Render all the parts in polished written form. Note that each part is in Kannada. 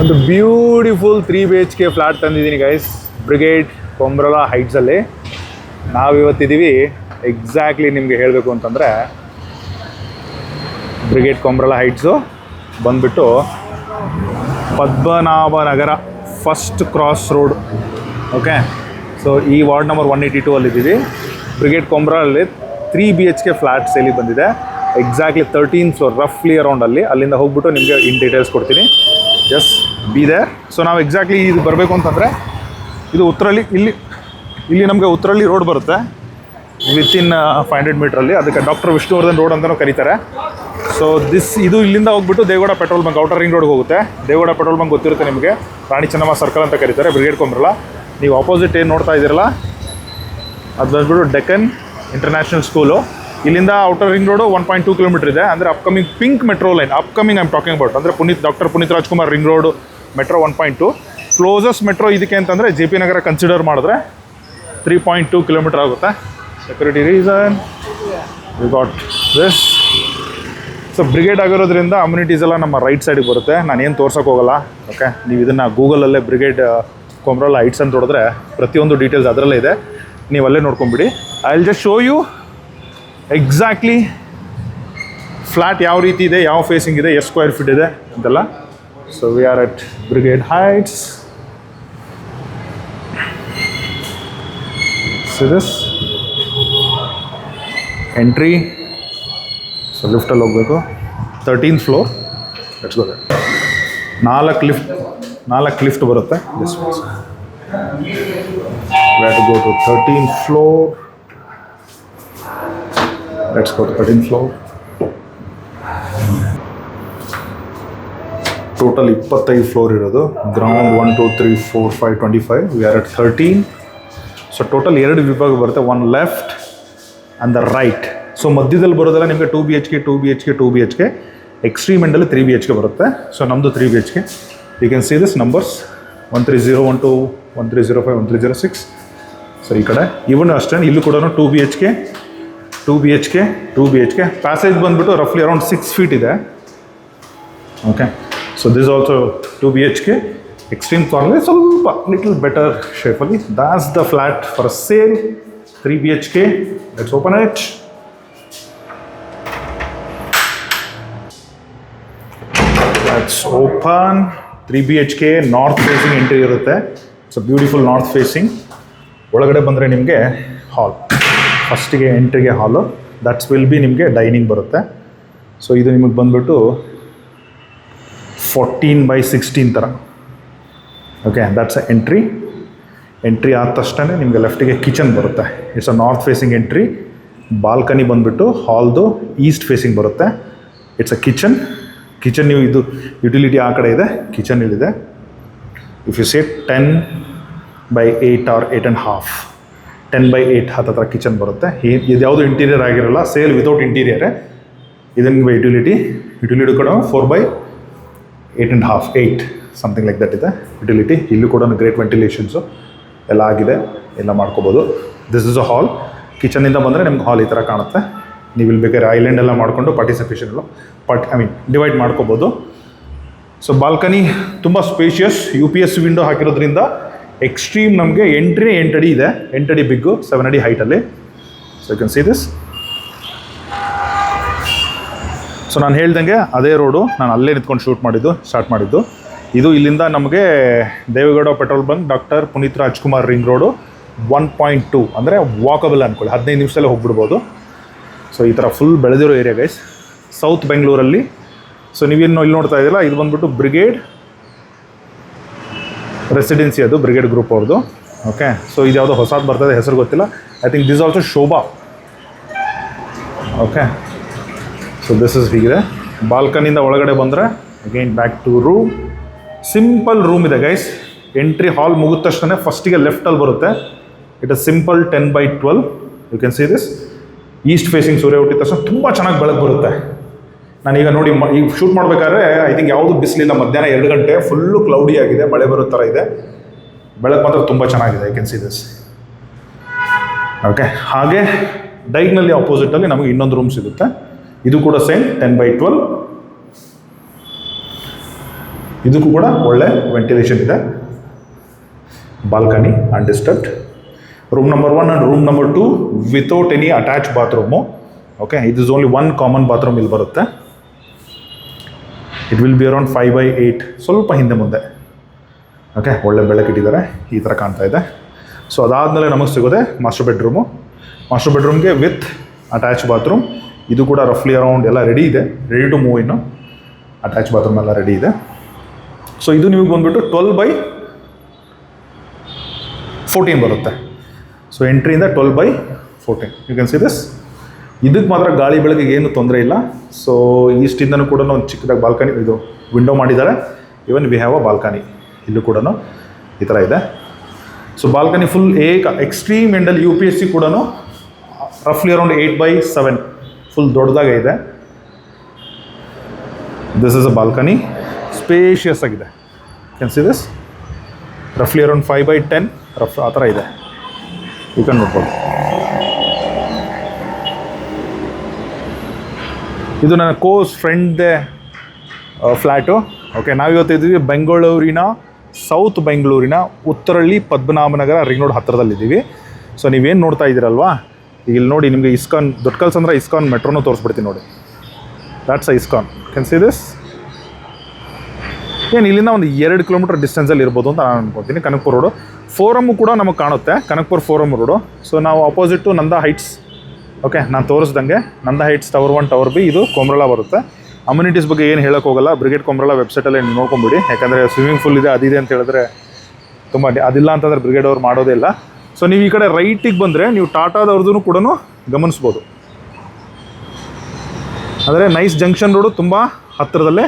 ಒಂದು ಬ್ಯೂಟಿಫುಲ್ 3 BHK ಫ್ಲಾಟ್ ತಂದಿದ್ದೀನಿ ಗೈಸ್, ಬ್ರಿಗೇಡ್ ಕೊಂಬ್ರಲ ಹೈಟ್ಸಲ್ಲಿ. ನಾವಿವತ್ತಿದ್ದೀವಿ ಎಕ್ಸಾಕ್ಟ್ಲಿ ನಿಮಗೆ ಹೇಳಬೇಕು ಅಂತಂದರೆ ಬ್ರಿಗೇಡ್ ಕೊಂಬ್ರಲ ಹೈಟ್ಸು ಬಂದುಬಿಟ್ಟು Padmanabhanagar first cross road. Okay, so ಈ ವಾರ್ಡ್ ನಂಬರ್ 182 ಅಲ್ಲಿದ್ದೀವಿ. ಬ್ರಿಗೇಡ್ ಕೊಂಬ್ರಲಲ್ಲಿ 3 BHK ಫ್ಲ್ಯಾಟ್ ಸೇಲಿಗೆ ಬಂದಿದೆ. ಎಕ್ಸಾಕ್ಟ್ಲಿ 13th ಫ್ಲೋರ್, ರಫ್ಲಿ ಅರೌಂಡ್ ಅಲ್ಲಿಂದ ಹೋಗ್ಬಿಟ್ಟು ನಿಮಗೆ ಇನ್ ಡೀಟೇಲ್ಸ್ ಕೊಡ್ತೀನಿ. Just be there. ಸೊ ನಾವು ಎಕ್ಸಾಕ್ಟ್ಲಿ ಇದು ಬರಬೇಕು ಅಂತಂದರೆ ಇದು ಉತ್ತರಳ್ಳಿ, ಇಲ್ಲಿ ನಮಗೆ ಉತ್ತರಳ್ಳಿ ರೋಡ್ ಬರುತ್ತೆ ವಿತಿನ್ 500 ಮೀಟ್ರಲ್ಲಿ. ಅದಕ್ಕೆ ಡಾಕ್ಟರ್ ವಿಷ್ಣುವರ್ಧನ್ ರೋಡ್ ಅಂತಲೂ ಕರೀತಾರೆ. ಸೊ ಇದು ಇಲ್ಲಿಂದ ಹೋಗ್ಬಿಟ್ಟು Devegowda petrol bunk, outer ring ರೋಡ್ಗೆ ಹೋಗುತ್ತೆ. ದೇವಗೌಡ ಪೆಟ್ರೋಲ್ ಬಂಕ್ ಗೊತ್ತಿರುತ್ತೆ ನಿಮಗೆ, ರಾಣಿ ಚೆನ್ನಮ್ಮ ಸರ್ಕಲ್ ಅಂತ ಕರೀತಾರೆ ಬ್ರಿಗೇಡ್ ಕೊಂಬ್ರಲ. ನೀವು ಆಪೋಸಿಟ್ ಏನು ನೋಡ್ತಾ ಇದ್ದೀರಲ್ಲ ಅದು ಬಂದ್ಬಿಟ್ಟು ಡೆಕ್ಕನ್ ಇಂಟರ್ನ್ಯಾಷನಲ್ ಸ್ಕೂಲು. ಇಲ್ಲಿಂದ ಔಟರ್ ರಿಂಗ್ ರೋಡು 1.2 ಕಿಲೋಮೀಟರ್ ಇದೆ. ಅಂದರೆ upcoming pink metro line, upcoming I am talking about, ಅಂದರೆ doctor Puneeth Rajkumar ring road metro 1.2. Closest metro ಇದಕ್ಕೆ ಅಂತಂದರೆ JP ನಗರ ಕನ್ಸಿಡರ್ ಮಾಡಿದ್ರೆ 3.2 ಕಿಲೋಮೀಟರ್ ಆಗುತ್ತೆ. Security reason we got this. So Brigade ಆಗಿರೋದ್ರಿಂದ ಅಮ್ಯುನಿಟೀಸ್ ಎಲ್ಲ ನಮ್ಮ ರೈಟ್ ಸೈಡಿಗೆ ಬರುತ್ತೆ. ನಾನೇನು ತೋರ್ಸೋಕೆ ಹೋಗಲ್ಲ. ಓಕೆ, ನೀವು ಇದನ್ನು ಗೂಗಲಲ್ಲೇ ಬ್ರಿಗೇಡ್ ಕೊಂಬ್ರಲ ಹೈಟ್ಸ್ ಅಂತ ಹೊಡೆದ್ರೆ ಪ್ರತಿಯೊಂದು ಡೀಟೇಲ್ಸ್ ಅದರಲ್ಲೇ ಇದೆ, ನೀವು ಅಲ್ಲೇ ನೋಡ್ಕೊಂಬಿಡಿ. I will just show you exactly flat ಯಾವ ರೀತಿ ಇದೆ, ಯಾವ ಫೇಸಿಂಗ್ ಇದೆ, ಎಷ್ಟು ಸ್ಕ್ವೇರ್ ಫೀಟ್ ಇದೆ ಅಂತೆಲ್ಲ. So we are at Brigade heights. So this entry. So ಲಿಫ್ಟಲ್ಲಿ ಹೋಗಬೇಕು, 13th floor. Let's go. 4 lift ಬರುತ್ತೆ. This we have to go to 13th floor. Let's go to 13th floor. Total 25 floor ಇರೋದು. Ground 1, 2, 3, 4, 5, 25. We are at 13. So total 2 ವಿಭಾಗ ಬರುತ್ತೆ, 1 left and the right. So ಮಧ್ಯದಲ್ಲಿ ಬರೋದೆಲ್ಲ ನಿಮಗೆ 2 BHK, 2 BHK, 2 BHK. ಎಕ್ಸ್ಟ್ರೀಮ್ ಎಂಡಲ್ಲಿ 3 BHK ಬರುತ್ತೆ. ಸೊ ನಮ್ಮದು 3 BHK. You can see this numbers 13012, 1305, 1306. So ಈ ಕಡೆ ಇವನು ಅಷ್ಟೇ, ಇಲ್ಲೂ ಕೂಡ 2 BHK, 2 BHK, 2 BHK. ಪ್ಯಾಸೇಜ್ ಬಂದುಬಿಟ್ಟು ರಫ್ಲಿ ಅರೌಂಡ್ 6 ಫೀಟ್ ಇದೆ. Okay, so this also 2 BHK. Extreme corner ಸ್ವಲ್ಪ ಲಿಟಲ್ ಬೆಟರ್ ಶೇಪಲ್ಲಿ. That's the flat for sale, 3 BHK. Let's open it. Let's open. 3 BHK north facing entry ಇರುತ್ತೆ. So beautiful north facing. ಒಳಗಡೆ ಬಂದರೆ ನಿಮಗೆ ಹಾಲ್, ಫಸ್ಟಿಗೆ ಎಂಟ್ರಿಗೆ ಹಾಲು. ದಟ್ಸ್ ವಿಲ್ ಬಿ ನಿಮಗೆ ಡೈನಿಂಗ್ ಬರುತ್ತೆ. ಸೊ ಇದು ನಿಮಗೆ ಬಂದುಬಿಟ್ಟು 14/16 ಥರ. ಓಕೆ, ದಟ್ಸ್ ಎಂಟ್ರಿ ಆದ ತಕ್ಷಣ ನಿಮಗೆ ಲೆಫ್ಟಿಗೆ ಕಿಚನ್ ಬರುತ್ತೆ. It's a north facing entry. Balcony ಬಂದುಬಿಟ್ಟು ಹಾಲ್ದು ಈಸ್ಟ್ ಫೇಸಿಂಗ್ ಬರುತ್ತೆ. It's a kitchen. ನೀವು ಇದು ಯುಟಿಲಿಟಿ ಆ ಕಡೆ ಇದೆ, ಕಿಚನ್ ಇಲ್ಲಿದೆ. ಇಫ್ ಯು ಸೇ 10/8 ಆರ್ 8.5, 10/8 ಹತ್ತಿರ ಕಿಚನ್ ಬರುತ್ತೆ. ಇದು ಯಾವುದು ಇಂಟೀರಿಯರ್ ಆಗಿರಲ್ಲ, ಸೇಲ್ ವಿತೌಟ್ ಇಂಟೀರಿಯರೇ. ಇದನ್ನು ಯುಟಿಲಿಟಿ ಕೂಡ 4/8.5, 8 ಸಮಥಿಂಗ್ ಲೈಕ್ ದಟ್ ಇದೆ ಯುಟಿಲಿಟಿ. ಇಲ್ಲೂ ಕೂಡ ಗ್ರೇಟ್ ವೆಂಟಿಲೇಷನ್ಸು ಎಲ್ಲ ಆಗಿದೆ, ಎಲ್ಲ ಮಾಡ್ಕೋಬೋದು. ದಿಸ್ ಇಸ್ ಅ ಹಾಲ್. ಕಿಚನಿಂದ ಬಂದರೆ ನಿಮ್ಗೆ ಹಾಲ್ ಈ ಥರ ಕಾಣುತ್ತೆ. ನೀವು ಇಲ್ಲಿ ಬೇಕಾದ್ರೆ ಐಲ್ಯಾಂಡ್ ಎಲ್ಲ ಮಾಡಿಕೊಂಡು ಪಾರ್ಟಿಸಿಪೇಷನ್ ಎಲ್ಲ ಡಿವೈಡ್ ಮಾಡ್ಕೋಬೋದು. ಸೊ ಬಾಲ್ಕನಿ ತುಂಬ ಸ್ಪೇಷಿಯಸ್. UPS ವಿಂಡೋ ಹಾಕಿರೋದ್ರಿಂದ ಎಕ್ಸ್ಟ್ರೀಮ್ ನಮಗೆ ಎಂಟ್ರಿ 8 ಅಡಿ ಇದೆ. 8 ಅಡಿ ಬಿಗ್ಗು, 7 ಅಡಿ ಹೈಟಲ್ಲಿ. So you can see this. So ನಾನು ಹೇಳ್ದಂಗೆ ಅದೇ ರೋಡು, ನಾನು ಅಲ್ಲೇ ನಿಂತ್ಕೊಂಡು ಸ್ಟಾರ್ಟ್ ಮಾಡಿದ್ದು. ಇದು ಇಲ್ಲಿಂದ ನಮಗೆ Devegowda petrol bunk, doctor Puneeth Rajkumar ring road 1.2, ಅಂದರೆ ವಾಕಬಲ್ ಅಂದ್ಕೊಳ್ಳಿ, 15 ನಿಮಿಷದಲ್ಲೇ ಹೋಗ್ಬಿಡ್ಬೋದು. ಸೊ ಈ ಥರ ಫುಲ್ ಬೆಳೆದಿರೋ ಏರಿಯಾ ಗೈಸ್, ಸೌತ್ ಬೆಂಗಳೂರಲ್ಲಿ. ಸೊ ನೀವೇನು ಇಲ್ಲಿ ನೋಡ್ತಾ ಇದ್ದೀರಾ, ಇದು ಬಂದುಬಿಟ್ಟು ಬ್ರಿಗೇಡ್ ರೆಸಿಡೆನ್ಸಿ, ಅದು ಬ್ರಿಗೇಡ್ ಗ್ರೂಪ್ ಅವ್ರದ್ದು. ಓಕೆ, ಸೊ ಇದು ಯಾವುದೋ ಹೊಸದು ಬರ್ತದೆ, ಹೆಸರು ಗೊತ್ತಿಲ್ಲ. I think this also Sobha. Okay, so this is ಹೀಗಿದೆ. ಬಾಲ್ಕನಿಂದ ಒಳಗಡೆ ಬಂದರೆ again back to room. Simple room ಇದೆ ಗೈಸ್. ಎಂಟ್ರಿ ಹಾಲ್ ಮುಗಿದ ತಕ್ಷಣ ಫಸ್ಟಿಗೆ ಲೆಫ್ಟಲ್ಲಿ ಬರುತ್ತೆ. It is simple 10/12. You can see this. East facing ಸೂರ್ಯ ಹುಟ್ಟಿದ ತಕ್ಷಣ ತುಂಬ ಚೆನ್ನಾಗಿ ಬೆಳಕು ಬರುತ್ತೆ. ನಾನೀಗ ನೋಡಿ ಈಗ ಶೂಟ್ ಮಾಡಬೇಕಾದ್ರೆ ಐ ಥಿಂಕ್ ಯಾವುದು ಬಿಸಿಲಿಲ್ಲ, ಮಧ್ಯಾಹ್ನ 2 ಗಂಟೆ, ಫುಲ್ಲು ಕ್ಲೌಡಿ ಆಗಿದೆ, ಮಳೆ ಬರೋ ಥರ ಇದೆ. ಬೆಳಕು ಮಾತ್ರ ತುಂಬ ಚೆನ್ನಾಗಿದೆ. I can see this. Okay, ಹಾಗೆ ಡೈಗ್ನಲ್ಲಿ ಆಪೋಸಿಟಲ್ಲಿ ನಮಗೆ ಇನ್ನೊಂದು ರೂಮ್ ಸಿಗುತ್ತೆ. ಇದು ಕೂಡ ಸೇಮ್ 10/12. ಇದಕ್ಕೂ ಕೂಡ ಒಳ್ಳೆ ವೆಂಟಿಲೇಷನ್ ಇದೆ. Balcony undisturbed. Room number 1 and room number 2 without any attach bathroom. Okay, ಇದು ಇಸ್ ಓನ್ಲಿ 1 ಕಾಮನ್ ಬಾತ್ರೂಮ್ ಇಲ್ಲಿ ಬರುತ್ತೆ. ಇಟ್ ವಿಲ್ ಬಿ ಅರೌಂಡ್ 5/8, ಸ್ವಲ್ಪ ಹಿಂದೆ ಮುಂದೆ. ಓಕೆ, ಒಳ್ಳೆ ಬೆಳಕಿಟ್ಟಿದ್ದಾರೆ, ಈ ಥರ ಕಾಣ್ತಾ ಇದೆ. ಸೊ ಅದಾದಮೇಲೆ ನಮಗೆ ಸಿಗೋದೆ ಮಾಸ್ಟರ್ ಬೆಡ್ರೂಮು. ಮಾಸ್ಟರ್ ಬೆಡ್ರೂಮ್ಗೆ ವಿತ್ ಅಟ್ಯಾಚ್ ಬಾತ್ರೂಮ್. ಇದು ಕೂಡ ರಫ್ಲಿ ಅರೌಂಡ್ ಎಲ್ಲ ರೆಡಿ ಇದೆ, ready to move in. Attach bathroom ಎಲ್ಲ ರೆಡಿ ಇದೆ. ಸೊ ಇದು ನಿಮಗೆ ಬಂದುಬಿಟ್ಟು 12/14 ಬರುತ್ತೆ. ಸೊ ಎಂಟ್ರಿಯಿಂದ 12/14 ಯು ಕ್ಯಾನ್ ಸಿ ದಿಸ್. ಇದಕ್ಕೆ ಮಾತ್ರ ಗಾಳಿ ಬೆಳಕಿಗೆ ಏನು ತೊಂದರೆ ಇಲ್ಲ. ಸೊ ಈಸ್ಟಿಂದನೂ ಕೂಡ ಒಂದು ಚಿಕ್ಕದಾಗಿ ಬಾಲ್ಕನಿ, ಇದು ವಿಂಡೋ ಮಾಡಿದ್ದಾರೆ. Even we have a balcony, ಇಲ್ಲೂ ಕೂಡ ಈ ಥರ ಇದೆ. ಸೊ ಬಾಲ್ಕನಿ ಫುಲ್ ಎಕ್ಸ್ಟ್ರೀಮ್ ಎಂಡಲ್ಲಿ UPSC ಕೂಡ ರಫ್ಲಿ ಅರೌಂಡ್ 8/7 ಫುಲ್ ದೊಡ್ಡದಾಗೆ ಇದೆ. This is a balcony, spacious ಆಗಿದೆ. ಕ್ಯಾನ್ ಸಿ ದಿಸ್, ರಫ್ಲಿ ಅರೌಂಡ್ 5/10 ರಫ್ ಆ ಥರ ಇದೆ. ಯು ಕ್ಯಾನ್ ನೋಡ್ಬೋದು. ಇದು ನನ್ನ ಫ್ರೆಂಡ್ದೇ ಫ್ಲ್ಯಾಟು. ಓಕೆ, ನಾವಿವತ್ತು ಇದ್ದೀವಿ ಬೆಂಗಳೂರಿನ ಸೌತ್ ಬೆಂಗಳೂರಿನ ಉತ್ತರಹಳ್ಳಿ ಪದ್ಮನಾಭನಗರ ರಿಂಗ್ ರೋಡ್ ಹತ್ತಿರದಲ್ಲಿದ್ದೀವಿ. ಸೊ ನೀವೇನು ನೋಡ್ತಾ ಇದ್ದೀರಲ್ವಾ, ಈಗ ಇಲ್ಲಿ ನೋಡಿ, ನಿಮಗೆ ಇಸ್ಕಾನ್ ದೊಡ್ಡಕಲ್ಸಂದ್ರ ಇಸ್ಕಾನ್ ಮೆಟ್ರೋನು ತೋರಿಸ್ಬಿಡ್ತೀನಿ ನೋಡಿ. That's a ISKCON. Can see this. ಏನು ಇಲ್ಲಿಂದ ಒಂದು 2 ಕಿಲೋಮೀಟರ್ ಡಿಸ್ಟೆನ್ಸಲ್ಲಿ ಇರ್ಬೋದು ಅಂತ ನಾನು ಅನ್ಕೊತೀನಿ. ಕನಕಪುರ ರೋಡು ಫೋರಮ್ಮು ಕೂಡ ನಮಗೆ ಕಾಣುತ್ತೆ, ಕನಕಪುರ ಫೋರಮ್ ರೋಡು. ಸೊ ನಾವು ಅಪೋಸಿಟ್ಟು ನಂದಾ ಹೈಟ್ಸ್. ಓಕೆ, ನಾನು ತೋರಿಸ್ದಂಗೆ ನಂದಾ ಹೈಟ್ಸ್ ಟವರ್ 1 ಟವರ್ ಬಿ, ಇದು ಕೊಮ್ರಳ ಬರುತ್ತೆ. ಅಮ್ಯುನಿಟೀಸ್ ಬಗ್ಗೆ ಏನು ಹೇಳೋಕೆ ಹೋಗಲ್ಲ, ಬ್ರಿಗೇಡ್ ಕೊಮ್ರಳ ವೆಬ್ಸೈಟಲ್ಲಿ ನೋಡ್ಕೊಂಬಿಡಿ. ಯಾಕಂದರೆ ಸ್ವಿಮ್ಮಿಂಗ್ ಫೂಲ್ ಇದೆ, ಅದಿದೆ ಅಂತ ಹೇಳಿದ್ರೆ ತುಂಬ ಅದಿಲ್ಲ ಅಂತಂದರೆ ಬ್ರಿಗೇಡ್ ಅವ್ರು ಮಾಡೋದೇ ಇಲ್ಲ. ಸೊ ನೀವು ಈ ಕಡೆ ರೈಟಿಗೆ ಬಂದರೆ ನೀವು ಟಾಟಾದವ್ರದ್ದು ಕೂಡ ಗಮನಿಸ್ಬೋದು. ಅಂದರೆ ನೈಸ್ ಜಂಕ್ಷನ್ ರೋಡು ತುಂಬ ಹತ್ತಿರದಲ್ಲೇ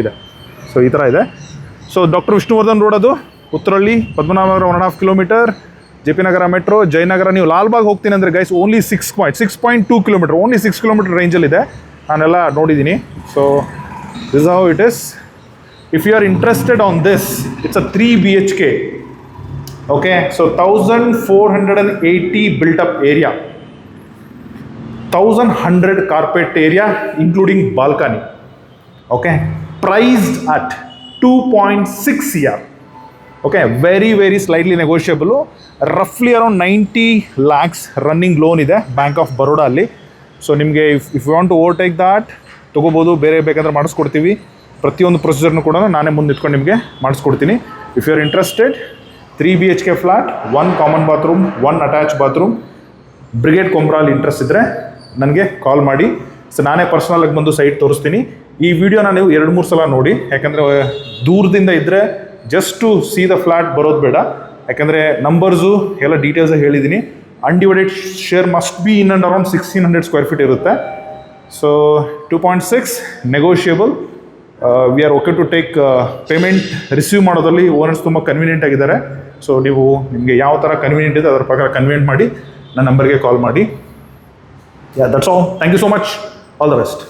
ಇದೆ. ಸೊ ಈ ಥರ ಇದೆ. ಸೊ ಡಾಕ್ಟರ್ ವಿಷ್ಣುವರ್ಧನ್ ರೋಡ್, ಅದು Uttarahalli Padmanabhanagar 1.5 kilometer. JP Nagar metro, Jayanagar. ನೀವು ಲಾಲ್ಬಾಗ್ ಹೋಗ್ತೀನಿ ಅಂದರೆ guys only 6.2 kilometer, only 6 kilometer ರೇಂಜಲ್ಲಿದೆ. ನಾನೆಲ್ಲ ನೋಡಿದ್ದೀನಿ. So this how it is. If you are interested on this, it's a 3 BHK. Okay, so 1480 built up area, 1100 carpet area including balcony. Okay, priced at 2.6 CR. Okay, very slightly negotiable. ರಫ್ಲಿ ಅರೌಂಡ್ 90 lakhs ರನ್ನಿಂಗ್ ಲೋನ್ ಇದೆ ಬ್ಯಾಂಕ್ ಆಫ್ ಬರೋಡಾ ಅಲ್ಲಿ. ಸೊ ನಿಮಗೆ if you want to overtake ದಾಟ್ ತೊಗೋಬೋದು. ಬೇರೆ ಬೇಕಾದ್ರೆ ಮಾಡಿಸ್ಕೊಡ್ತೀವಿ. ಪ್ರತಿಯೊಂದು ಪ್ರೊಸೀಜರ್ನು ಕೂಡ ನಾನೇ ಮುಂದೆ ನಿಂತ್ಕೊಂಡು ನಿಮಗೆ ಮಾಡಿಸ್ಕೊಡ್ತೀನಿ. If you are interested, 3 BHK flat, 1 common bathroom, 1 attach bathroom, Brigade Komarla interest ಇದ್ದರೆ ನನಗೆ ಕಾಲ್ ಮಾಡಿ. ಸೊ ನಾನೇ ಪರ್ಸ್ನಲಾಗಿ ಬಂದು ಸೈಟ್ ತೋರಿಸ್ತೀನಿ. ಈ ವಿಡಿಯೋನ ನೀವು 2-3 ಸಲ ನೋಡಿ. ಯಾಕಂದರೆ ದೂರದಿಂದ ಇದ್ದರೆ just to see the flat ಬರೋದು ಬೇಡ. ಯಾಕಂದರೆ ನಂಬರ್ಸು ಎಲ್ಲ ಡೀಟೇಲ್ಸ್ ಹೇಳಿದ್ದೀನಿ. Undivided share must be in and around 1600 square feet ಇರುತ್ತೆ. So 2.6 negotiable. We are okay to take payment. Receive ಮಾಡೋದ್ರಲ್ಲಿ ಓನರ್ಸ್ ತುಂಬ ಕನ್ವೀನಿಯೆಂಟ್ ಆಗಿದ್ದಾರೆ. ಸೊ ನೀವು ನಿಮಗೆ ಯಾವ ಥರ ಕನ್ವೀನಿಯೆಂಟ್ ಇದೆ ಅದರ ಪ್ರಕಾರ ಕನ್ವೀನಿಯೆಂಟ್ ಮಾಡಿ ನನ್ನ ನಂಬರ್ಗೆ ಕಾಲ್ ಮಾಡಿ. Yeah, that's all. Thank you so much. All the best.